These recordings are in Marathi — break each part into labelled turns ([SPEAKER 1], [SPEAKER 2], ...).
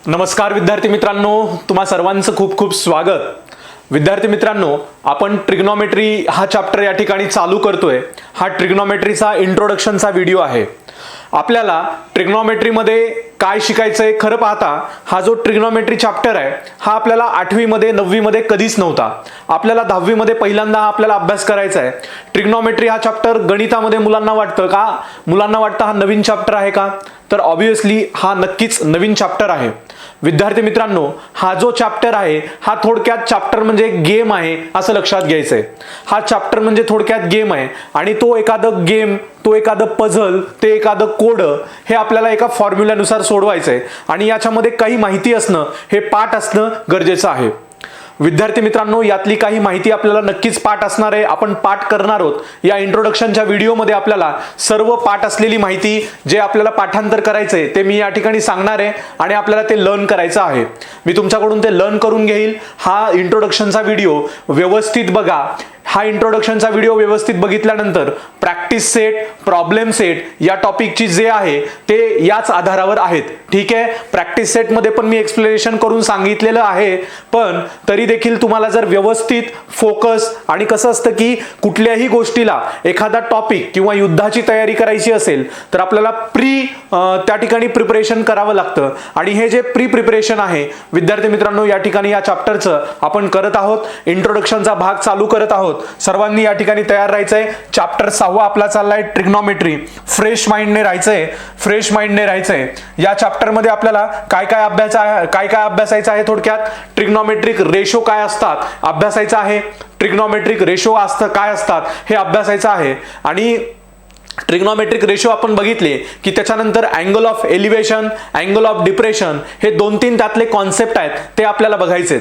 [SPEAKER 1] नमस्कार विद्यार्थी मित्रांनो, तुम्हा सर्वांचं खूप खूप स्वागत। विद्यार्थी मित्रांनो, आपण ट्रिग्नोमेट्री हा चॅप्टर या ठिकाणी चालू करतोय। हा ट्रिग्नोमेट्रीचा इंट्रोडक्शनचा व्हिडिओ आहे। आपल्याला ट्रिग्नोमेट्रीमध्ये काय शिकायचंय खरं पाहता हा जो ट्रिग्नोमेट्री चॅप्टर आहे हा आपल्याला 8वी मध्ये 9वी मध्ये कधीच नव्हता। आपल्याला 10वी मध्ये पहिल्यांदा आपल्याला अभ्यास करायचा आहे। ट्रिग्नोमेट्री हा चॅप्टर गणितामध्ये मुलांना वाटतं हा नवीन चॅप्टर आहे का? तर ऑब्वियसली हा नक्कीच नवीन चॅप्टर आहे। विद्यार्थी मित्रांनो, हा जो चॅप्टर आहे हा थोडक्यात चॅप्टर म्हणजे गेम आहे असं लक्षात घ्यायचंय। हा चॅप्टर म्हणजे थोडक्यात गेम आहे आणि तो एखादं गेम, तो एखादं पझल, ते एखादं कोड हे आपल्याला एका फॉर्म्युल्यानुसार सोडवायचंय आणि याच्यामध्ये काही माहिती असणं, हे पाठ असणं गरजेचं आहे। विद्यार्थी मित्रांनो, यातली काही माहिती आपल्याला नक्कीच पाठ असणार आहे। आपण पाठ करणार आहोत। या इंट्रोडक्शनच्या व्हिडिओमध्ये आपल्याला सर्व पाठ असलेली माहिती जे आपल्याला पाठांतर करायचंय ते मी या ठिकाणी सांगणार आहे आणि आपल्याला ते लर्न करायचं आहे। मी तुमच्याकडून ते लर्न करून घेईल। हा इंट्रोडक्शनचा व्हिडिओ व्यवस्थित बघा। हा इंट्रोडक्शनचा व्हिडिओ व्यवस्थित बघितल्यानंतर प्रॅक्टिस सेट, प्रॉब्लेम सेट या टॉपिकची जे आहे ते याच आधारावर आहेत। ठीक आहे, प्रॅक्टिस सेट मध्ये पण मी एक्सप्लेनेशन करून सांगितलेलं आहे, पण तरी देखील तुम्हाला जर व्यवस्थित फोकस आणि कसं असतं की कुठल्याही गोष्टीला एखादा टॉपिक किंवा युद्धाची तयारी करायची असेल तर आपल्याला त्या ठिकाणी प्रिपरेशन करावं लागतं आणि हे जे प्रिपरेशन आहे विद्यार्थी मित्रांनो, या ठिकाणी या चॅप्टरचं आपण करत आहोत। इंट्रोडक्शनचा भाग चालू करत आहोत। सर्वांनी या ठिकाणी तयार राहायचंय। चॅप्टर 6 आपला चाललाय ट्रिग्नोमेट्री। फ्रेश माइंडने राहायचंय। या चॅप्टर मध्ये आपल्याला काय काय अभ्यासायचं आहे थोडक्यात ट्रिग्नोमेट्रिक रेशो काय असतात अभ्यासायचं आहे। ट्रिग्नोमेट्रिक रेशो काय असतात हे अभ्यासायचं आहे आणि ट्रिग्नोमेट्रिक रेशो आपण बघितले की त्याच्यानंतर angle of elevation, angle of depression हे 2-3 त्यातले कॉन्सेप्ट आहेत ते आपल्याला बघायचे।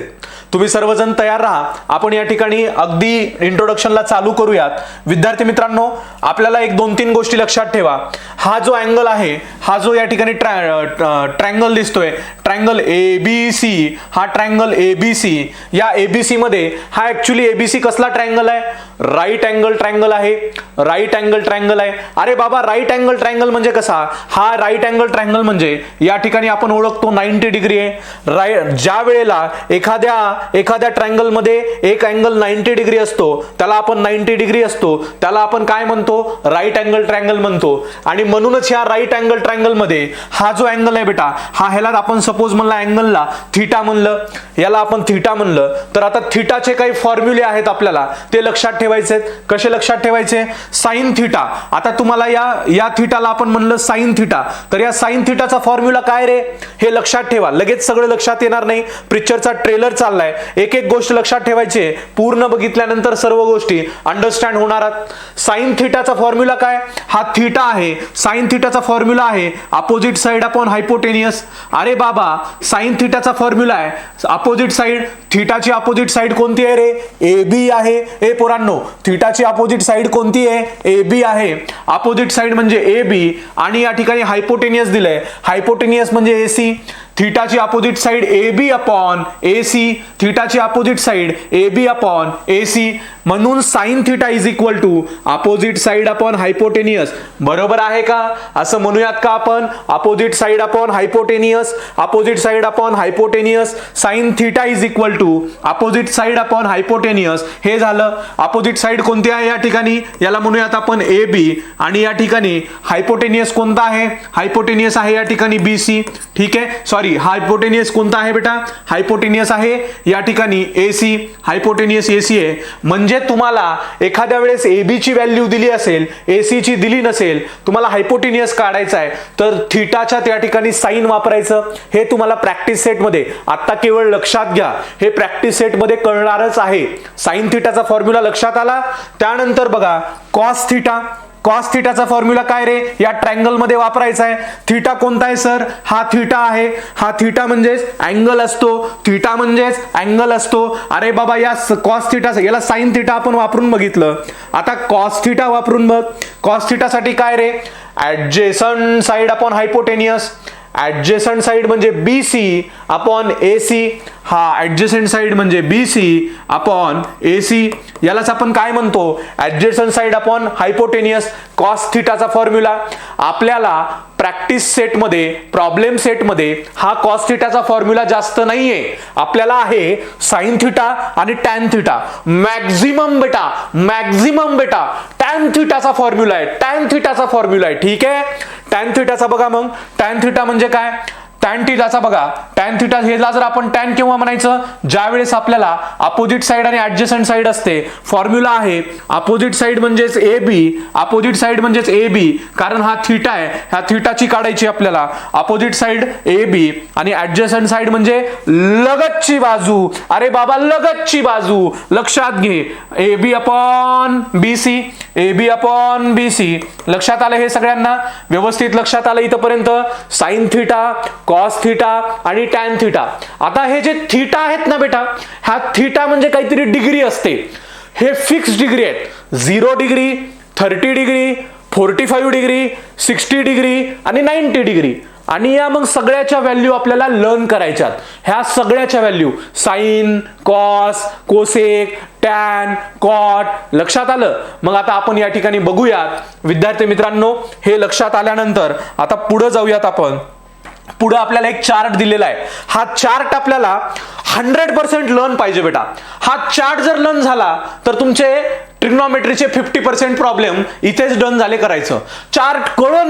[SPEAKER 1] तुम्ही सर्वजण तयार राहा। आपण या ठिकाणी अगदी इंट्रोडक्शनला चालू करूयात। विद्यार्थी मित्रांनो, आपल्याला एक 2-3 गोष्टी लक्षात ठेवा। हा जो अँगल आहे, हा जो या ठिकाणी ट्रायंगल दिसतोय, ट्रायंगल ABC, हा ट्रायंगल ABC, या ABC मध्ये हा ऍक्च्युली ABC कसला ट्रायंगल आहे? राईट अँगल ट्रायंगल आहे। राईट अँगल ट्रायंगल आहे। अरे बाबा, राईट अँगल ट्रायंगल म्हणजे कसा? हा राईट अँगल ट्रायंगल म्हणजे या ठिकाणी आपण ओळखतो 90 डिग्री आहे। ज्या वेळेला एखाद्या ट्रायंगल मध्ये एक अँगल 90 डिग्री असतो त्याला आपण 90 डिग्री असतो त्याला आपण काय म्हणतो? राईट अँगल ट्रायंगल म्हणतो। आणि म्हणूनच ह्या राईट अँगल ट्रायंगल मध्ये हा जो अँगल आहे बेटा, ह्याला आपण सपोज म्हणला अँगलला थीटा म्हणलं, याला आपण थीटा म्हणलं, तर आता थीटाचे काही फॉर्म्युले आहेत आपल्याला ते लक्षात ठेवायचे। कसे लक्षात ठेवायचे? Sine theta. आता तुम्हाला या थीटाला आपण म्हणलं साइन थीटा, तर या साइन थीटाचा फॉर्म्युला काय रे हे लक्षात ठेवा। लगेच सगळं लक्षात येणार नाही, पिक्चरचा ट्रेलर चाललाय। एक एक गोष्ट लक्षात ठेवायची, पूर्ण बघितल्यानंतर सर्व गोष्टी अंडरस्टँड होणार। साइन थीटाचा फॉर्म्युला काय? हा थीटा आहे। साइन थीटाचा फॉर्म्युला आहे अपोजिट साइड अपॉन हायपोटेनियस। अरे बाबा, साइन थीटाचा फॉर्म्युला आहे अपोजिट साइड। थीटाची अपोजिट साइड कोणती आहे रे? AB आहे। ए पोरांनो, थीटाची अपोजिट साइड कोणती आहे? AB आहे। अपोजिट साइड म्हणजे AB आणि या ठिकाणी हायपोटेनियस दिलंय, हायपोटेनियस म्हणजे AC। थीटाची opposite side AB upon AC, थीटाची opposite side AB upon AC, म्हणून sine theta is equal to opposite side upon hypotenuse. बरोबर आहे का? असं म्हणूयात का आपण? Opposite side upon hypotenuse, opposite side upon hypotenuse, sine theta is equal to opposite side upon hypotenuse. हे झालं। अपोजिट साइड कोणती आहे या ठिकाणी? याला म्हणूयात आपण AB आणि या ठिकाणी हायपोटेनियस कोणता आहे? हायपोटेनियस आहे या ठिकाणी BC। ठीक आहे, सॉरी, हायपोटेनियस कोणता आहे बेटा? हायपोटेनियस आहे या ठिकाणी AC, हायपोटेनियस AC आहे। म्हणजे तुम्हाला एखाद्या वेळेस AB ची व्हॅल्यू दिली असेल, AC ची दिली नसेल, तुम्हाला हायपोटेनियस काढायचा आहे तर थीटाच्या त्या ठिकाणी साइन वापरायचं। हे तुम्हाला प्रॅक्टिस सेट मध्ये आता केवळ लक्षात घ्या, हे प्रॅक्टिस सेट मध्ये कळणारच आहे। साइन थीटाचा फॉर्म्युला लक्षात आला। त्यानंतर बघा कॉस थीटा। कॉस थीटाचा फॉर्म्युला काय रे? या ट्रायंगल मध्ये वापरायचा आहे। थीटा कोणता आहे सर? हा थीटा आहे। हा थीटा म्हणजेच अँगल असतो। थीटा म्हणजेच अँगल असतो। अरे बाबा, या कॉस थीटा, याला साइन थीटा आपण वापरून बघितलं, आता कॉस थीटा वापरून बघ। कॉस थीटा साठी काय रे? Adjacent side upon hypotenuse. Adjacent side म्हणजे BC अपॉन AC। हा ऍडजेसंट साइड म्हणजे BC अपॉन AC, यालाच आपण काय म्हणतो? Adjacent side upon hypotenuse. Cos थीटाचा फॉर्म्युला आपल्याला प्रॅक्टिस सेटमध्ये, प्रॉब्लेम सेटमध्ये हा कॉस थिटाचा फॉर्म्युला जास्त नाहीये. आपल्याला आहे साइन थिटा आणि टॅन थिटा. मॅक्झिमम बेटा टॅन थिटाचा फॉर्म्युला आहे, टॅन थिटाचा फॉर्म्युला आहे. ठीक आहे, टॅन थिटाचा बघा. मग टॅन थिटा म्हणजे काय? टॅन थिटाचा बघा, टॅन थिटा हेला जर आपण टॅन केव्हा म्हणायचं? ज्या वेळेस आपल्याला अपोजिट साइड आणि ऍडजसंट साइड असते. फॉर्म्युला आहे अपोजिट साइड म्हणजेच ए बी, अपोजिट साइड म्हणजेच ए बी, कारण हा थिटा आहे, ह्या थिटाची काढायची आपल्याला. अपोजिट साइड ए बी आणि ऍडजसंट साइड म्हणजे लगतची बाजू. अरे बाबा लगतची बाजू लक्षात घे. A b upon b c, a b upon b c. लक्षात आलं हे सगळ्यांना? व्यवस्थित लक्षात आलं इथपर्यंत? साइन थिटा, कॉस थिटा आणि टॅन थिटा. आता हे जे थिटा आहेत ना बेटा, हा थिटा म्हणजे काहीतरी डिग्री असते. हे फिक्स डिग्री आहेत. 0 डिग्री, 30 डिग्री, 45 डिग्री, 60 डिग्री आणि 90 डिग्री. आणि या मग सगळ्याच्या व्हॅल्यू आपल्याला लर्न करायच्यात. ह्या सगळ्याच्या value sine, cos, cosec, tan, cot. लक्षात आलं? मग आता आपण या ठिकाणी बघूयात विद्यार्थी मित्रांनो. हे लक्षात आल्यानंतर आता पुढे जाऊयात आपण. पुढे आपल्याला एक चार्ट दिलेला आहे. हा चार्ट आपल्याला 100% लर्न पाहिजे बेटा. हा चार्ट जर लर्न झाला तर तुमचे ट्रिग्नोमेट्रीचे 50% प्रॉब्लेम इथेच डन झाले करायचं. चार्ट कळो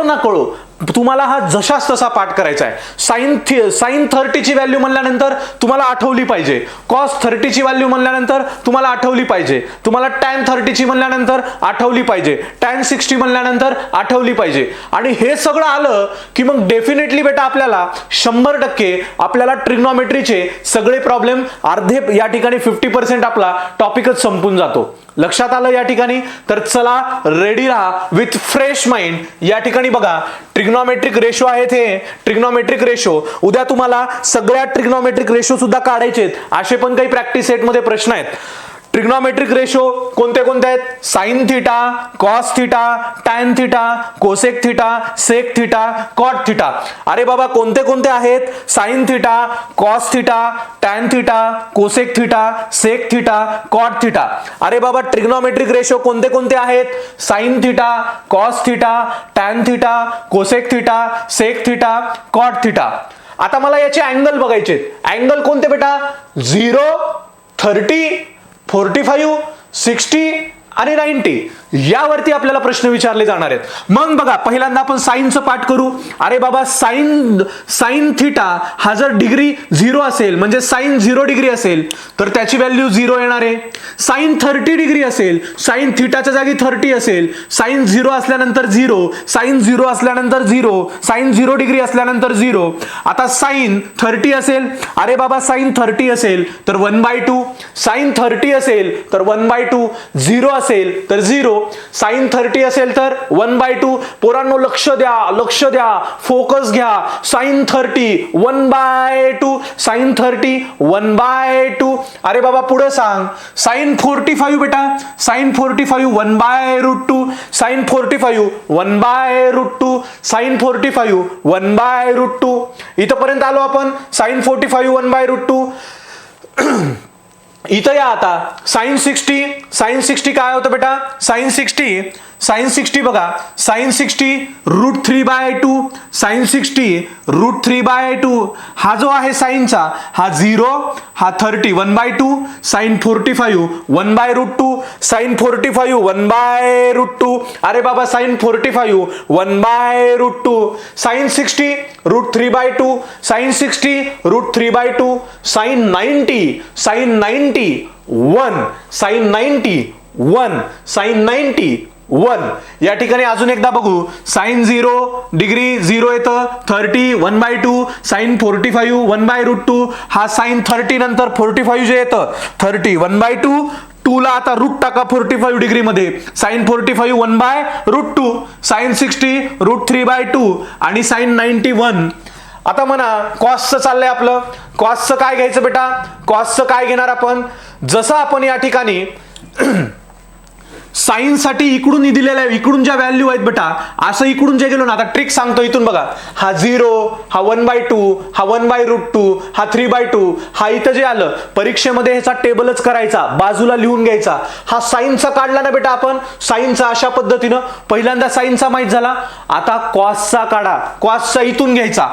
[SPEAKER 1] ना कळो तुम्हाला हा जशाच तसा पाठ करायचा आहे. साइन 30 ची व्हॅल्यू म्हणल्यानंतर तुम्हाला आठवली पाहिजे. कॉस 30 ची व्हॅल्यू म्हणल्यानंतर तुम्हाला आठवली पाहिजे. तुम्हाला टॅन 30 ची म्हणल्यानंतर आठवली पाहिजे. टॅन 60 म्हणल्यानंतर आठवली पाहिजे. आणि हे सगळं आलं की मग डेफिनेटली बेटा आपल्याला 100% आपल्याला ट्रिग्नोमेट्रीचे सगळे प्रॉब्लेम अर्धे या ठिकाणी 50% आपला टॉपिकच संपून जातो. लक्षात आलं या ठिकाणी? तर चला रेडी राहा विथ फ्रेश माइंड. या ठिकाणी बघा ट्रिग्नोमेट्रिक रेशो आहेत हे. ट्रिग्नोमेट्रिक रेशो उद्या तुम्हाला सगळ्या ट्रिग्नोमेट्रिक रेशो सुद्धा काढायचे आहेत. असे पण काही प्रॅक्टिस सेट मध्ये प्रश्न आहेत. ट्रिग्नोमेट्रिक रेशो कोणते कोणते आहेत? Sine theta, cos theta, tan theta, cosec theta, sec theta, cot theta. अरे बाबा कोणते कोणते आहेत? Sine theta, cos theta, tan theta, cosec theta, sec theta, cot theta. अरे बाबा ट्रिग्नोमेट्रिक रेशो कोणते कोणते आहेत? Sine theta, cos theta, tan theta, cosec theta, sec theta, cot theta. आता मला याचे अँगल बघायचे. अँगल कोणते बेटा? 0, 30, 45, 60 आणि 90 यावरती आपल्याला प्रश्न विचारले जाणार आहेत. मग बघा पहिल्यांदा आपण साइनचं पाठ करू. अरे बाबा साइन थिटा हा जर डिग्री 0 असेल म्हणजे साइन 0 डिग्री असेल तर त्याची व्हॅल्यू 0 येणार आहे. साइन 30 डिग्री असेल, साइन थिटाच्या जागी 30 असेल, साइन 0 असल्यानंतर 0, साइन 0 असल्यानंतर 0, साइन 0 डिग्री असल्यानंतर 0. आता साइन 30 असेल, अरे बाबा साइन 30 असेल तर 1/2, साइन 30 असेल तर 1/2, 0 असेल तर 0, साइन 30 असेल तर 1/2. पोरांनो लक्ष द्या, फोकस घ्या. Sine 30 1/2, sine 30 1/2. अरे बाबा पुढे सांग. साइन 45 बेटा, साइन 45 1/√2, साइन 45 1/√2, साइन 45 1/√2. इथपर्यंत आलो आपण. साइन 45 1/√2. इथं या आता साइन 60 काय होतं बेटा? साइन 60 बघा, साइन 60 √3/2, साइन 60 √3/2. हा जो आहे साइनचा हा 0, हा 30 1/2, साइन 45 1/√2, साइन 45 1/√2. अरे बाबा sine 45 1/√2, sine 60 √3/2, sine 60 √3/2, sine 90 1, sine 1, sine 1. या ठिकाणी अजून एकदा बघू. साइन 0 डिग्री 0 येतं, 30 1/2, साइन 45 1/√2. हा साइन 30 नंतर 45 जे येतं 30 1/2. 2 ला आता रूट टाका 45 डिग्री मध्ये. साइन 45 1/√2, साइन 60 √3/2 आणि साइन 91. आता म्हणा कॉसचं चाललंय आपलं. कॉसचं काय घ्यायचं बेटा? कॉसचं काय घेणार आपण? जसं आपण या ठिकाणी साईनसाठी इकडून दिलेलं आहे, इकडून ज्या व्हॅल्यू आहेत बेटा, असं इकडून जे गेलो ना, आता ट्रिक सांगतो इथून बघा, हा 0, हा 1/2, हा 1/√2, हा 3/2, हा इथं जे आलं परीक्षेमध्ये ह्याचा टेबलच करायचा, बाजूला लिहून घ्यायचा. हा साईनचा काढला ना बेटा आपण, साईनचा अशा पद्धतीनं पहिल्यांदा साईनचा माहित झाला. आता कॉसचा काढा, कॉसचा इथून घ्यायचा,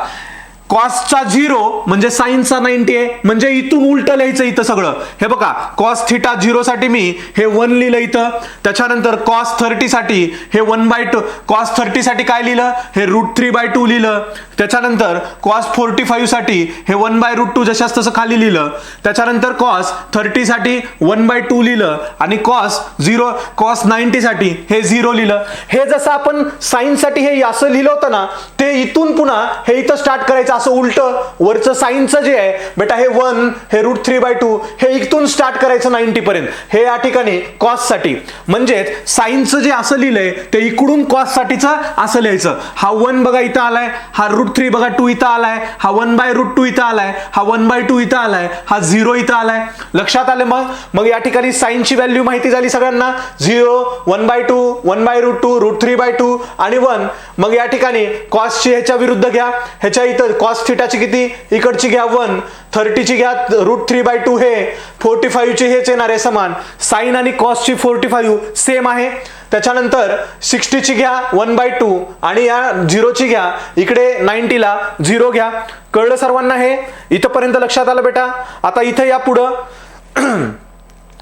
[SPEAKER 1] कॉसचा 0 म्हणजे साईनचा 90 आहे, म्हणजे इथून उलट लिहायचं इथं सगळं. हे बघा, कॉस थिटा 0 साठी मी हे 1 लिहिलं इथं. त्याच्यानंतर कॉस 30 साठी हे 1/2, कॉस 30 साठी काय लिहिलं, हे √3/2 लिहिलं. त्याच्यानंतर कॉस 45 साठी हे 1/√2 जशास तसं खाली लिहिलं. त्याच्यानंतर कॉस 30 साठी 1/2 लिहिलं आणि कॉस 90 साठी हे 0 लिहिलं. हे जसं आपण साइन साठी हे असं लिहिलं होतं ना, ते इथून पुन्हा हे इथं स्टार्ट करायचं असं उलट. वरचं साइनचं जे आहे बेटा हे 1, हे √3/2, हे इथून स्टार्ट करायचं 90 पर्यंत. हे या ठिकाणी कॉस साठी, म्हणजे साइनचं जे असं लिहिलंय ते इकडून कॉस साठीचं असं लिहायचं. हा 1 बघा इथं आलाय, हा √3 बघा 2 इथं आलाय, हा 1/√2 इथं आलाय, हा 1/2 इथं आलाय, हा 0 इथं आलाय. लक्षात आले? मग या ठिकाणी साइनची व्हॅल्यू माहिती झाली सगळ्यांना, 0, 1/2, 1/√2, √3/2 आणि 1. मग या ठिकाणी कॉसची ह्याच्या विरुद्ध घ्या, ह्याच्या इथं कॉस थिटाची किती, इकडची घ्या 1, 30ची घ्या √3/2, हे 45ची हेच येणार आहे समान. साइन आणि कॉसची 45 सेम आहे. त्याच्यानंतर 60ची घ्या 1/2 आणि या 0ची घ्या इकडे 90ला 0 घ्या. कळलं सर्वांना? हे इथपर्यंत लक्षात आलं बेटा? आता इथं या पुढं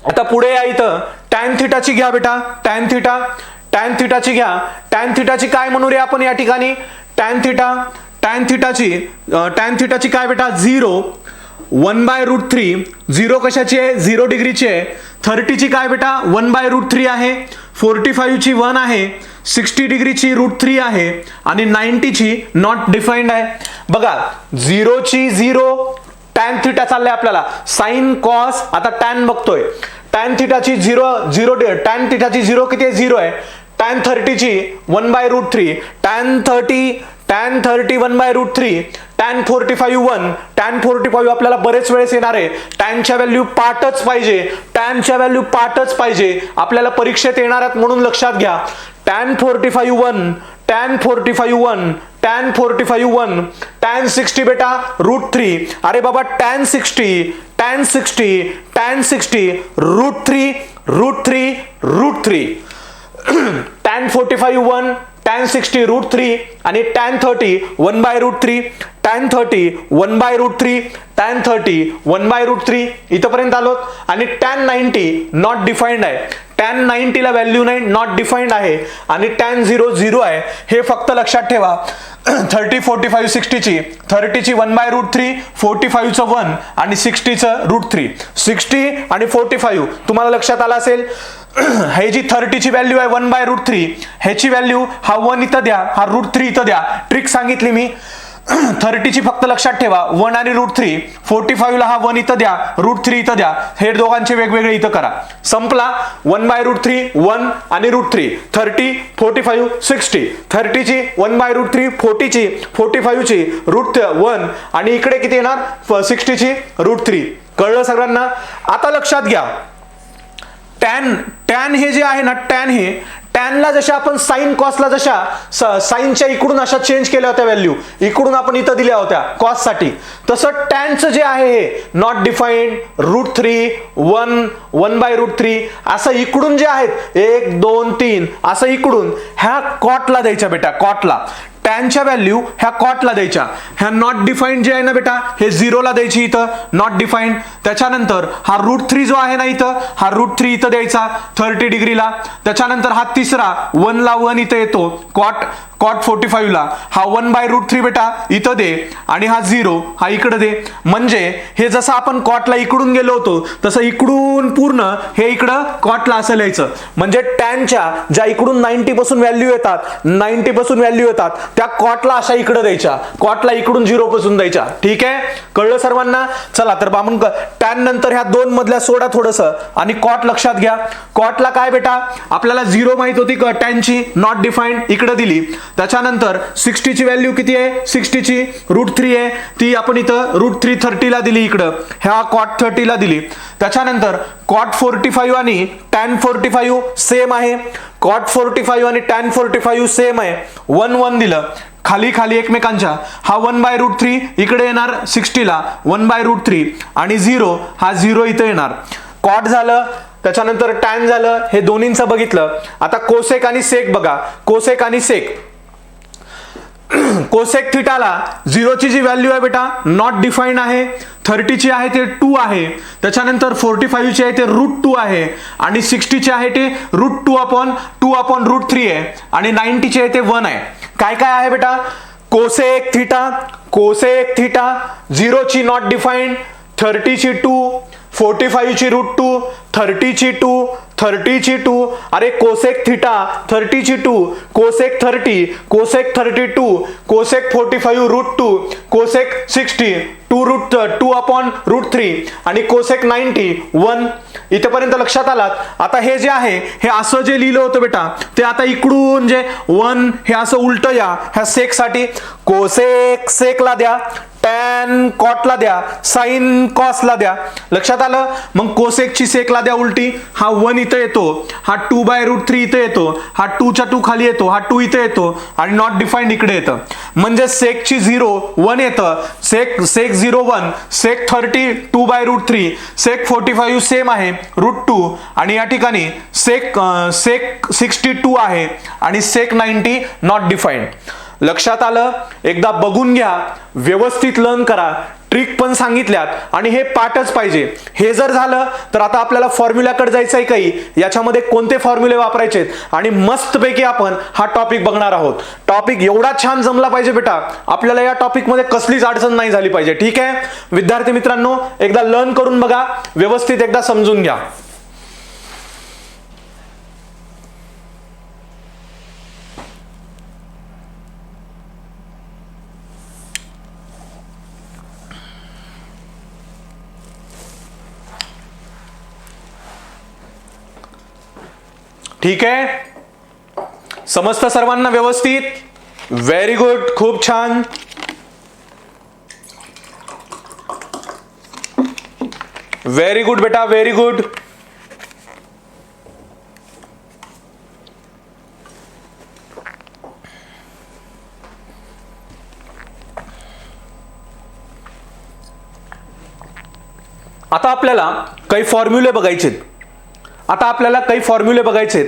[SPEAKER 1] आता पुढे या, इथं टॅन थिटाची घ्या बेटा, टॅन थिटाची घ्या. टॅन थिटाची काय म्हणू रे आपण या ठिकाणी, टॅन थिटाची काय बेटा, 0, 1/√3, 0 कशाची आहे, 0 डिग्रीची आहे. 30ची काय बेटा 1/√3 आहे, 45ची 1 आहे, 60 डिग्रीची √3 आहे आणि 90ची नॉट डिफाइंड आहे. बघा 0ची 0, टॅन थिटा चाललंय आपल्याला, साइन कॉस, आता टॅन बघतोय. टॅन थिटाची 0 टॅन थिटाची 0 किती आहे, 0 आहे. टॅन 30ची 1/√3, टॅन 30 1/√3, टॅन 45 1, टॅन 45 आपल्याला बरेच वेळेस येणार आहे. टॅनच्या व्हॅल्यू पाठच पाहिजे, टॅनच्या व्हॅल्यू पाठच पाहिजे आपल्याला परीक्षेत येणार आहेत म्हणून लक्षात घ्या. टॅन 45 1, टॅन 45 1, टॅन 45 1, टॅन 60 बेटा √3. अरे बाबा टॅन 60 √3 टॅन 45 1, टॅन 60 √3 आणि टॅन 30 1/√3, टॅन 30 1/√3, टॅन 30 1/√3 इथपर्यंत आलोत. आणि टॅन 90 नॉट डिफाइंड आहे, टॅन 90 ला व्हॅल्यू नाही, नॉट डिफाइंड आहे. आणि टॅन 0 0 आहे. हे फक्त लक्षात ठेवा. 30 45 60ची 30ची 1/√3, 45चं 1 आणि 60चं √3. 60 आणि 45 तुम्हाला लक्षात आला असेल. हे जी 30ची व्हॅल्यू आहे 1/√3, ह्याची व्हॅल्यू हा 1 इथं द्या, हा √3 इथं द्या. ट्रिक सांगितली मी. 30ची फक्त लक्षात ठेवा 1 आणि √3, 45 ला हा 1 इथं द्या, √3 इथं द्या. हे दोघांचे वेगवेगळे इथं करा. संपला. 1/√3 1 आणि √3, 30 45 60. 30ची 1/√3, 40ची 45ची √1 आणि इकडे किती येणार 60ची √3. कळलं सगळ्यांना? आता लक्षात घ्या, टॅन हे जे आहे ना, टॅनला जशा आपण साइन कॉसला जशा साइनच्या इकडून अशा चेंज केल्या होत्या व्हॅल्यू, इकडून आपण इथं दिल्या होत्या कॉस साठी, तसं टॅनचं जे आहे हे नॉट डिफाइंड, √3 1 1/√3 असं इकडून जे आहेत 1 2 3 असं इकडून ह्या कॉटला द्यायच्या बेटा, कॉटला. टॅनच्या व्हॅल्यू ह्या कॉटला द्यायच्या. ह्या नॉट डिफाइंड जे आहे ना बेटा, हे 0 ला द्यायची इथं, नॉट डिफाइंड. त्याच्यानंतर हा √3 जो आहे ना इथं, हा √3 इथं द्यायचा 30 डिग्रीला. त्याच्यानंतर हा तिसरा 1 ला 1 इथं येतो, कॉट 45 ला. हा 1/√3 बेटा इथं दे आणि हा 0 हा इकडे दे. म्हणजे हे जसं आपण कॉटला इकडून गेलो होतो तसं इकडून पूर्ण हे इकडं कॉटला असं लिहायचं. म्हणजे टॅनच्या ज्या इकडून 90 पासून व्हॅल्यू येतात त्या कॉटला अशा इकडे द्यायच्या, कॉटला इकडून 0 पासून द्यायच्या. ठीक आहे? कळलं सर्वांना? चला तर आपण टॅन नंतर ह्या 2 मधल्या सोडा थोडस आणि कॉट लक्षात घ्या. कॉटला काय बेटा आपल्याला 0 माहित होती, टॅनची नॉट डिफाइंड इकडे दिली. त्याच्यानंतर 60ची व्हॅल्यू किती आहे, 60ची √3 आहे, ती आपण इथं √3 30 ला दिली, इकडं ह्या कॉट 30 ला दिली. त्याच्यानंतर कॉट 45 आणि टॅन 45 सेम आहे, कॉट 45 आणि टॅन 45 सेम आहे, 1 1 दिलं खाली खाली एकमेकांच्या, हा 1/√3 इकडे येणार 60 ला 1/√3 आणि 0 हा 0 इथे येणार. कॉट झालं, त्याच्यानंतर टॅन झालं, हे दोन्हींचं बघितलं. आता कोसेक आणि सेक बघा, कोसेक आणि सेक. कोसेक थिटाला 0 ची जी व्हॅल्यू आहे बेटा नॉट डिफाईन्ड आहे, 30 ची आहे ते 2 आहे, त्याच्यानंतर 45 ची आहे ते √2 आहे आणि 60 ची आहे ते √2/√3 आहे आणि 90 ची आहे ते 1 आहे. काय काय आहे बेटा, कोसेक थिटा, कोसेक थिटा 0 ची नॉट डिफाईन्ड, 30 ची 2, 45 ची √2, 30 ची 2, 30 ची 2, अरे कोसेक थिटा 30 ची 2, कोसेक 30, कोसेक 32, कोसेक 45 √2, कोसेक 60 2/√3 आणि कोसेक 90 1. इथेपर्यंत लक्षात आलात. आता हे जे आहे हे असं जे लिहिलं होतं बेटा ते आता इकडून जे 1 हे असं उलट या ह्या सेक साठी, कोसेक सेकला द्या, टॅन कॉटला द्या, साइन कॉसला द्या. लक्षात आलं. मग कोसेकची सेकला द्या उलटी, हा 1 इथे येतो, हा 2/√3 इथे येतो, हा 2 च्या 2 खाली येतो, हा 2 इथे येतो आणि नॉट डिफाईन्ड इकडे येतं. म्हणजे सेकची 0 1 येतं, सेक 0 1, सेक 30 2/√3, सेक 45 सेम आहे √2 आणि या ठिकाणी सेक 62 आहे आणि सेक 90 नॉट डिफाईन्ड. लक्षात आलं. एकदा बघून घ्या, व्यवस्थित लर्न करा, ट्रिक पण सांगितल्यात आणि हे पाठच पाहिजे. हे जर झालं तर आता आपल्याला फॉर्म्युलाकडे जायचंय काही, याच्यामध्ये कोणते फॉर्म्युले वापरायचे आणि मस्तपैकी आपण हा टॉपिक बघणार आहोत. टॉपिक एवढा छान जमला पाहिजे बेटा, आपल्याला या टॉपिक मध्ये कसलीच अडचण नाही झाली पाहिजे. ठीक आहे विद्यार्थी मित्रांनो, एकदा लर्न करून बघा, व्यवस्थित एकदा समजून घ्या. ठीक आहे, समजतं सर्वांना व्यवस्थित? व्हेरी गुड, खूप छान. व्हेरी गुड बेटा, व्हेरी गुड. आता आपल्याला काही फॉर्म्युले बघायचे.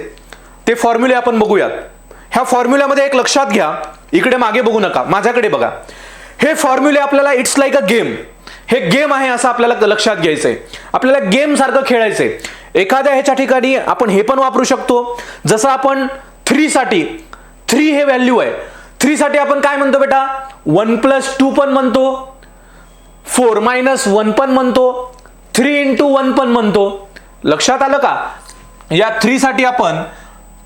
[SPEAKER 1] ते फॉर्म्युले आपण बघूयात. ह्या फॉर्म्युल्यामध्ये एक लक्षात घ्या, इकडे मागे बघू नका, माझ्याकडे बघा. हे फॉर्म्युले आपल्याला इट्स लाईक अ गेम, हे गेम आहे असं आपल्याला लक्षात घ्यायचंय. आपल्याला गेम सारखं खेळायचंय. एखाद्या ह्याच्या ठिकाणी आपण हे पण वापरू शकतो, जसं आपण 3 साठी 3 हे व्हॅल्यू आहे, 3 साठी आपण काय म्हणतो बेटा, 1 + 2 पण म्हणतो, 4 - 1 पण म्हणतो, 3 × 1 पण म्हणतो. लक्षात आलं का? या 3 साठी आपण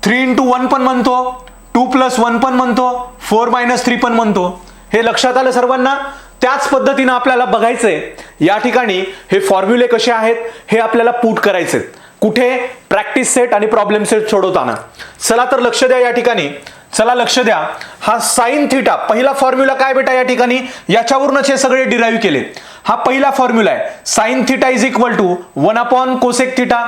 [SPEAKER 1] 3 × 1 पण म्हणतो, 2 + 1 पण म्हणतो, 4 - 3 पण म्हणतो. हे लक्षात आलं सर्वांना? त्याच पद्धतीनं आपल्याला बघायचंय या ठिकाणी हे फॉर्म्युले कसे आहेत हे आपल्याला पुट करायचे. कुठे? प्रॅक्टिस सेट आणि प्रॉब्लेम सेट सोडवताना. चला तर लक्ष द्या या ठिकाणी. चला लक्ष द्या. हा साइन थिटा पहिला फॉर्म्युला काय बेटा, या ठिकाणी याच्यावरूनच हे सगळे डिराईव्ह केले. हा पहिला फॉर्म्युला आहे. Sine theta is equal to 1 cosec theta.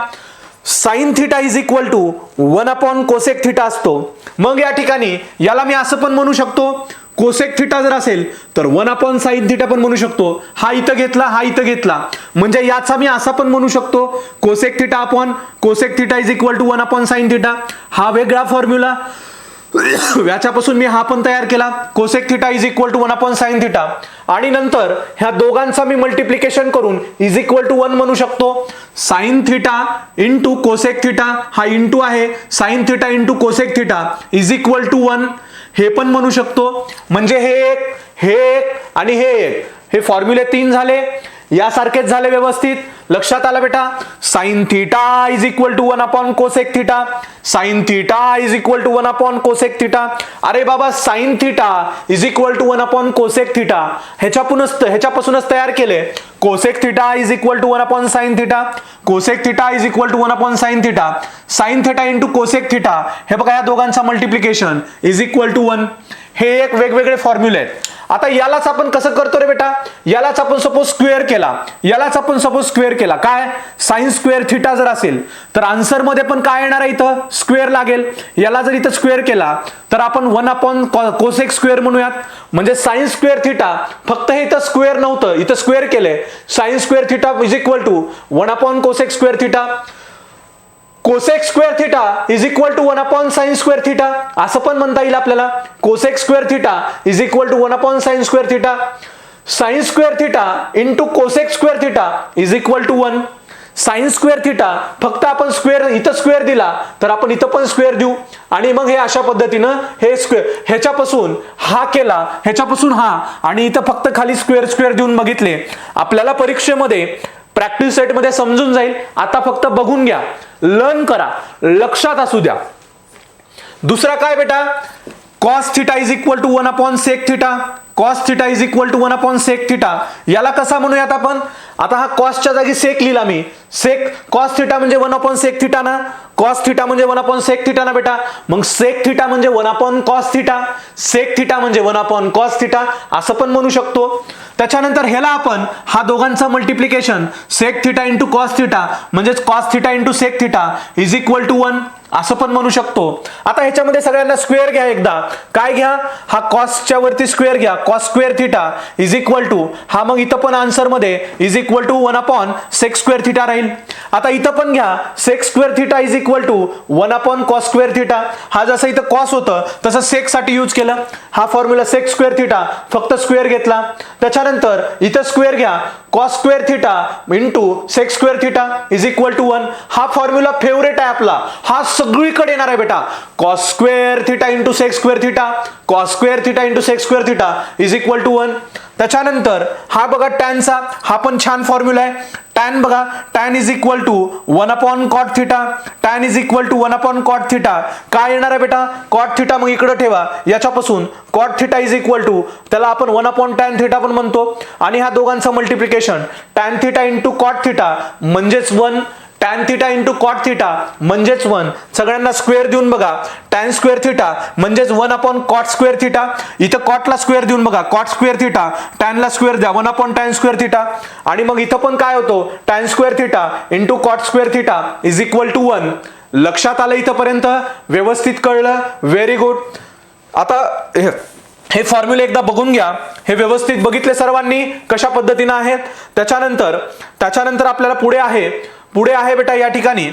[SPEAKER 1] Sine theta is equal to 1 cosec theta असतो. मग या ठिकाणी याला मी असं पण म्हणू शकतो, कोसेक थिटा जर असेल तर 1 साइन थिटा पण म्हणू शकतो. हा इथं घेतला, हा इथं घेतला, म्हणजे याचा मी असा पण म्हणू शकतो, cosec theta upon cosec theta is equal to 1 sine theta. हा वेगळा फॉर्म्युला. याच्यापासून मी हा पण तयार केला, cosec theta is equal to 1 sine theta. आणि नंतर ह्या दोघांचा मी मल्टिप्लिकेशन करून इज इक्वल टू 1 म्हणू शकतो. Sine theta into cosec theta, हा इंटू आहे, sine theta into cosec theta is equal to 1 हे पण म्हणू शकतो. म्हणजे हे एक आणि हे एक, हे फॉर्म्युले 3 झाले. यासारखेच झाले व्यवस्थित. लक्षात आलं बेटा? Sine theta is equal to 1 cosec theta, sine theta is equal to 1 cosec theta. अरे बाबा, sine theta is equal to 1 cosec theta ह्याच्यापासूनच तयार केले. Cosec theta is equal to 1 sine theta, cosec theta is equal to 1 sine theta, sine theta into cosec theta, हे बघा या दोघांचा मल्टिप्लिकेशन इज इक्वल टू 1. हे एक वेगवेगळे फॉर्म्युले आहेत. आता यालाच आपण कसं करतो रे बेटा, यालाच आपण सपोज स्क्वेअर केला, यालाच आपण सपोज स्क्वेअर केला, काय साइन स्क्वेअर थिटा जर असेल तर आन्सर मध्ये पण काय येणार आहे, इथं स्क्वेअर लागेल. याला जर इथं स्क्वेअर केला तर आपण 1 कोसेक स्क्वेअर म्हणूयात, म्हणजे साइन स्क्वेअर थिटा, फक्त हे इथं स्क्वेअर नव्हतं, इथं स्क्वेअर केलंय. Sine square theta is equal to 1 cosec square theta. Cosec square theta is equal to 1 sine square theta, असं पण म्हणता येईल आपल्याला. Cosec square theta is equal to 1 sine square theta. Sine square theta into cosec square theta is equal to 1. Sine square theta फक्त आपण स्क्वेअर इथं स्क्वेअर दिला तर आपण इथं पण स्क्वेअर देऊ, आणि मग हे अशा पद्धतीनं हे स्क्वेअर ह्याच्यापासून हा केला, ह्याच्यापासून हा, आणि इथं फक्त खाली स्क्वेअर स्क्वेअर देऊन बघितले. आपल्याला परीक्षेमध्ये प्रॅक्टिस सेट मध्ये समजून जाईल. आता फक्त बघून घ्या, लर्न करा, लक्षात असू द्या. दुसरा काय बेटा, cos theta is equal to 1 sec theta. Cos theta is equal to 1 sec theta. याला कसा म्हणूयात आपण, आता हा कॉसच्या जागी सेक लिहिला मी, सेक कॉस थिटा म्हणजे 1 सेक थिटा ना, कॉस थिटा म्हणजे 1 सेक थिटा ना बेटा. मग सेक थिटा म्हणजे 1 कॉस थिटा, सेक थिटा म्हणजे 1 कॉस थिटा, असं पण म्हणू शकतो. त्याच्यानंतर ह्याला आपण हा दोघांचा multiplication sec theta into cos theta म्हणजेच cos theta into sec theta is equal to 1 असं पण म्हणू शकतो. आता ह्याच्यामध्ये सगळ्यांना स्क्वेअर घ्या एकदा. काय घ्या, हा कॉसच्या वरती स्क्वेअर घ्या, cos square theta is equal to हा, मग इथं पण आन्सर मध्ये is equal to 1 sec square theta राहील. आता इथं पण घ्या, sec square theta is equal to 1 cos square theta. हा जसं इथं कॉस होतं तसं सेक साठी यूज केलं. हा फॉर्म्युला सेक स्क्वेअर थिटा फक्त स्क्वेअर घेतला. त्याच्यानंतर इथं स्क्वेअर घ्या, cos square theta into sec square theta is equal to 1. हा फॉर्म्युला फेवरेट आहे आपला, हा सगळीकडे येणार आहे बेटा. Cos square theta into sec square theta, cos square theta into sec square theta is equal to 1. त्याच्यानंतर हा बघा टॅनचा, हा पण छान फॉर्म्युला आहे. टॅन बघा, tan is equal to 1 cot theta. Tan is equal to 1 cot theta. काय येणार आहे बेटा, कॉट थिटा मग इकडे ठेवा, याच्यापासून cot theta is equal to त्याला आपण 1 टॅन थिटा पण म्हणतो. आणि ह्या दोघांचं multiplication tan theta into cot theta म्हणजेच 1, tan theta into cot theta म्हणजेच 1. सगळ्यांना स्क्वेअर देऊन बघा, टॅन स्क्वेअर थिटा म्हणजेच 1 कॉट स्क्वेअर थिटा. इथं कॉटला स्क्वेअर देऊन बघा, कॉट स्क्वेअर थिटा, टॅनला स्क्वेअर द्या 1 टॅन स्क्वेअर थिटा. आणि मग इथं पण काय होतो, tan square theta into cot square theta is equal to 1. लक्षात आलं इथंपर्यंत, व्यवस्थित कळलं, व्हेरी गुड. आता हे फॉर्म्युले एकदा बघून घ्या, हे व्यवस्थित बघितले सर्वांनी कशा पद्धतीने आहेत. त्याच्यानंतर आपल्याला पुढे आहे बेटा या ठिकाणी,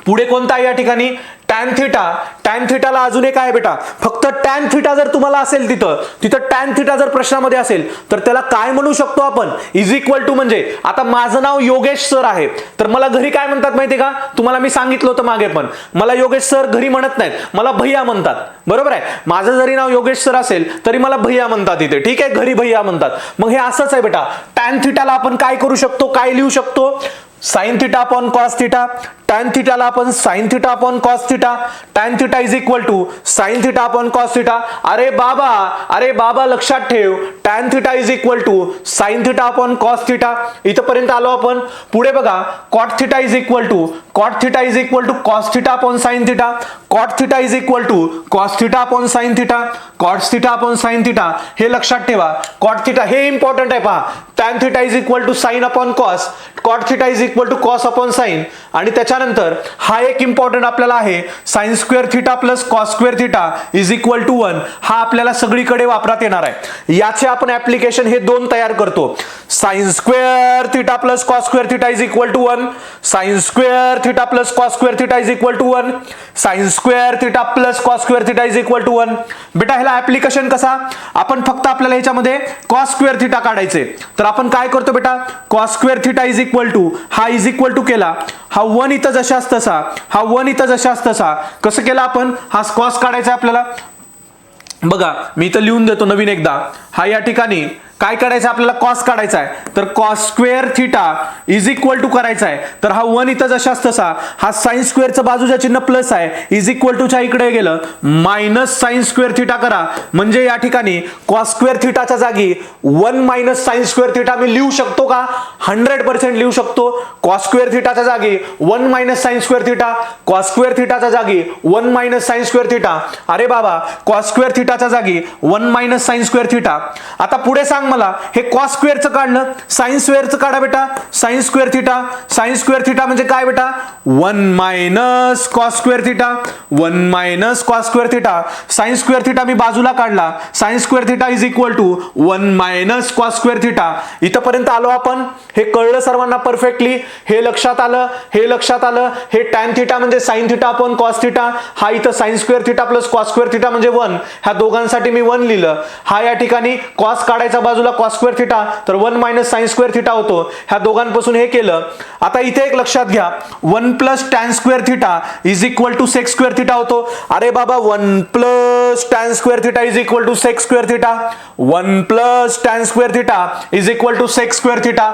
[SPEAKER 1] पुढे कोणता आहे या ठिकाणी, टॅन थिटा. टॅन थिटाला अजून एक आहे बेटा, फक्त टॅन थिटा जर तुम्हाला असेल तिथं टॅन थिटा जर प्रश्नामध्ये असेल तर त्याला काय म्हणू शकतो आपण, इज इक्वल टू. म्हणजे आता माझं नाव योगेश सर आहे, तर मला घरी काय म्हणतात माहितीये का, तुम्हाला मी सांगितलं होतं मागे पण, मला योगेश सर घरी म्हणत नाहीत, मला भैया म्हणतात. बरोबर आहे, माझं जरी नाव योगेश सर असेल तरी मला भैया म्हणतात इथे, ठीक आहे, घरी भैया म्हणतात. मग हे असंच आहे बेटा, टॅन थिटाला आपण काय करू शकतो, काय लिहू शकतो, sine theta upon cos theta. Tan थिटाला आपण sine theta upon cos theta, tan theta is equal to sine theta upon cos theta. अरे बाबा लक्षात ठेव, tan theta is equal to sine theta upon cos theta. इथपर्यंत आलो आपण. पुढे बघा, cot theta is equal to cot cos theta upon sine theta. Cot theta is equal to cos theta upon sine theta, cos theta upon sine theta. हे लक्षात ठेवा, कॉट थिटा हे इम्पॉर्टंट आहे पहा. Tan theta is equal to sine upon cos, cot theta is equal to cos upon sine. आणि त्याच्यानंतर हा एक इम्पॉर्टंट आपल्याला आहे, sine square theta plus cos square theta is equal to 1. हा आपल्याला सगळीकडे वापरात येणार आहे. याचे आपण ऍप्लिकेशन हे दोन तयार करतो. Sine square theta plus cos square theta is equal to 1, sine square theta plus cos square theta is equal to 1, sine square theta plus cos square theta is equal to 1. बेटा ह्याला ऍप्लिकेशन कसा, आपण फक्त आपल्याला ह्याच्यामध्ये कॉस स्क्वेअर थिटा काढायचे, तर आपण काय करतो बेटा, cos square theta is equal to हा इज इक्वल टू केला, हा 1 इथं जशास तसा, हा 1 इथं जशास तसा. कसं केला आपण, हा कॉस काढायचा आपल्याला. बघा मी इथं लिहून देतो नवीन एकदा. हा या ठिकाणी काय काढायचं आपल्याला, कॉस काढायचा आहे, तर cos square theta is equal to करायचा आहे, तर हा 1 इथं जशाच तसा, हा साइन स्क्वेअरचं बाजूचं चिन्ह प्लस आहे, इज इक्वल टूच्या इकडे गेलं मायनस साइन स्क्वेअर थिटा करा, म्हणजे या ठिकाणी कॉस स्क्वेअर थिटाच्या जागी 1 मायनस साइन स्क्वेअर थिटा मी लिहू शकतो का, 100% लिहू शकतो. कॉस स्क्वेअर थिटाच्या जागी 1 minus sine square theta, cos square थिटाच्या जागी 1 मायनस साइन स्क्वेअर थिटा, अरे बाबा कॉस स्क्वेअर थिटाच्या जागी 1 मायनस साइन स्क्वेअर थिटा. आता पुढे सांग मला, हे कॉस स्क्वेअरचं काढलं, साइन स्क्वेअरचं काढा बेटा, sine square theta, sine square theta म्हणजे काय बेटा 1 minus cos square theta, 1 minus cos square theta, sine square theta मी बाजूला काढला, sine square theta is equal to 1 minus cos square theta. इथपर्यंत आलो आपण, हे कळलं सर्वांना परफेक्टली, हे लक्षात आलं, हे लक्षात आलं. हे टॅन थिटा म्हणजे sign theta upon cos theta, हा इथं sign square theta plus cos square theta म्हणजे 1, ह्या दोघांसाठी मी 1 लिहिलं. हा या ठिकाणी कॉस काढायचा बाजूला कॉस स्क्वेअर थिटा, तर 1 मायनस साइन स्क्वेअर थिटा होतो. ह्या दोघांपासून हे केलं. आता इथे एक लक्षात घ्या, 1 plus tan square theta is equal to sec square theta होतो. अरे बाबा 1 plus tan square theta is equal to sec square theta, 1 plus tan square theta is equal to sec square theta,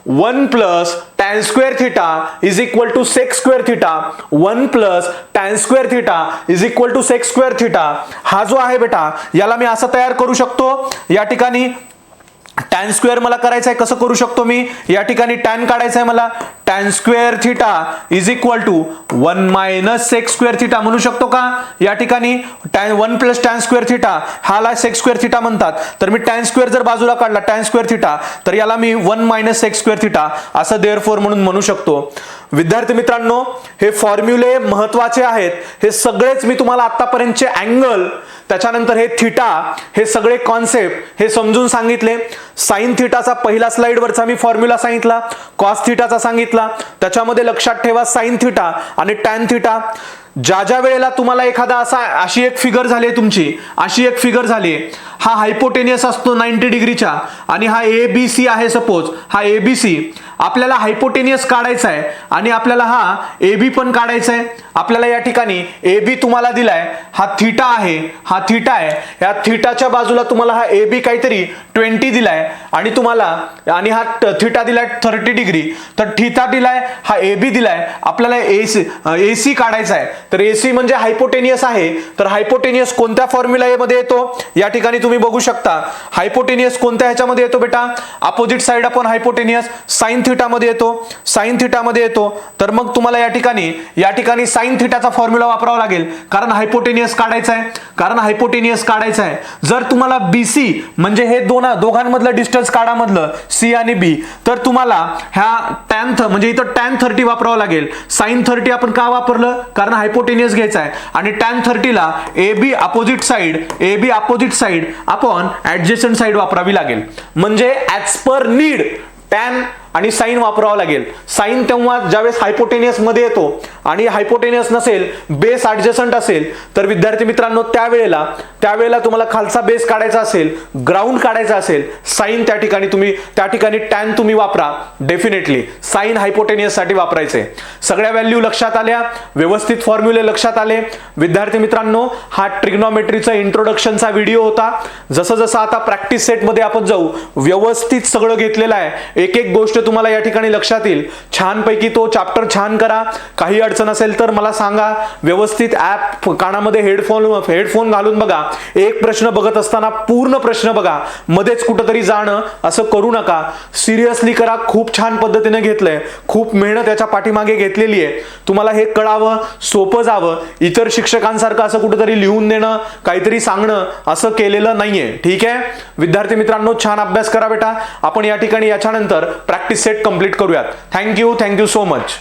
[SPEAKER 1] 1 plus tan square theta is equal to sec square theta, 1 plus tan square theta is equal to sec square theta. हा जो आहे बेटा, याला मी असं तयार करू शकतो. या ठिकाणी टॅन स्क्वेअर मला करायचं आहे, कसं करू शकतो मी, या ठिकाणी टॅन काढायचं आहे मला, tan square theta is equal to 1 minus sec square theta म्हणू शकतो का. या ठिकाणी 1 प्लस टॅन स्क्वेअर थिटा, हाला सेक स्क्वेअर थिटा म्हणतात, तर मी टॅन स्क्वेअर जर बाजूला काढला टॅन स्क्वेअर थिटा, तर याला मी 1 मायनस सेक स्क्वेअर थिटा असं देअरफॉर म्हणून म्हणू शकतो. विद्यार्थी मित्रांनो, हे फॉर्म्युले महत्वाचे आहेत. हे सगळेच मी तुम्हाला आतापर्यंतचे अँगल, त्याच्यानंतर हे थिटा, हे सगळे कॉन्सेप्ट हे समजून सांगितले. साइन थिटाचा पहिला स्लाइड वरचा मी फॉर्म्युला सांगितला, कॉस थिटाचा सांगितला. त्याच्यामध्ये लक्षात ठेवा साइन थिटा आणि टॅन थिटा. ज्या वेळेला तुम्हाला एखादा अशी एक फिगर झाली आहे तुमची, अशी एक फिगर झाली आहे, हा हायपोटेनियस असतो 90 डिग्रीचा आणि हा ABC आहे, सपोज हा ABC. आपल्याला हायपोटेनियस काढायचा आहे आणि आपल्याला हा AB पण काढायचा आहे. आपल्याला या ठिकाणी AB तुम्हाला दिलाय, हा थिटा आहे, हा थिटा आहे, या थिटाच्या बाजूला तुम्हाला हा AB काहीतरी 20 दिलाय आणि तुम्हाला आणि हा थिटा दिलाय 30 डिग्री, तर थिटा दिलाय, हा AB दिलाय. आपल्याला AC काढायचा आहे, तर AC म्हणजे हायपोटेनियस आहे. तर हायपोटेनियस कोणत्या फॉर्म्युला मध्ये येतो, या ठिकाणी तुम्ही बघू शकता. हायपोटेनियस कोणत्या ह्याच्यामध्ये येतो बेटा, opposite side upon hypotenuse sine theta मध्ये येतो, साइन थिटा मध्ये येतो. तर मग तुम्हाला या ठिकाणी साइन थिटाचा फॉर्म्युला वापरावा लागेल, कारण हायपोटेनियस काढायचा आहे, कारण हायपोटेनियस काढायचा आहे. जर तुम्हाला BC म्हणजे हे दोघांमधलं डिस्टन्स काढा मधलं C आणि B, तर तुम्हाला ह्या टॅन म्हणजे इथं टॅन 30 वापरावं लागेल. साइन 30 आपण का वापरलं, कारण हायपोटेनियस घ्यायचा आहे आणि टॅन 30 ला AB opposite side upon adjacent side वापरावी लागेल. म्हणजे ऍज पर नीड टॅन आणि साइन वापरावं लागेल. साइन तेव्हा ज्यावेळेस हायपोटेनियस मध्ये येतो आणि हायपोटेनियस नसेल, बेस ऍडजसंट असेल, तर विद्यार्थी मित्रांनो त्यावेळेला तुम्हाला खालचा बेस काढायचा असेल, ग्राउंड काढायचा असेल, साइन त्या ठिकाणी टॅन तुम्ही वापरा. डेफिनेटली साइन हायपोटेनियस साठी वापरायचे. सगळ्या व्हॅल्यू लक्षात आल्या, व्यवस्थित फॉर्म्युले लक्षात आले. विद्यार्थी मित्रांनो, हा ट्रिग्नोमेट्रीचा इंट्रोडक्शनचा व्हिडिओ होता. जसं जसं आता प्रॅक्टिस सेट मध्ये आपण जाऊ, व्यवस्थित सगळं घेतलेलं आहे. एक एक गोष्ट तुम्हाला या ठिकाणी लक्षात येईल. छानपैकी तो चॅप्टर छान करा. काही अडचण असेल तर मला सांगा. व्यवस्थित ऍप कानामध्ये हेडफोन घालून बघा. एक प्रश्न बघत असताना पूर्ण प्रश्न बघा, मध्येच कुठंतरी जाणं असं करू नका. सिरियसली करा. खूप छान पद्धतीने घेतलंय, खूप मेहनत याच्या पाठीमागे घेतलेली आहे. तुम्हाला हे कळावं, सोपं जावं. इतर शिक्षकांसारखं असं कुठेतरी लिहून देणं, काहीतरी सांगणं असं केलेलं नाहीये. ठीक आहे विद्यार्थी मित्रांनो, छान अभ्यास करा बेटा. आपण या ठिकाणी याच्यानंतर प्रॅक्टिस सेट कंप्लीट करूयात. Thank you so much.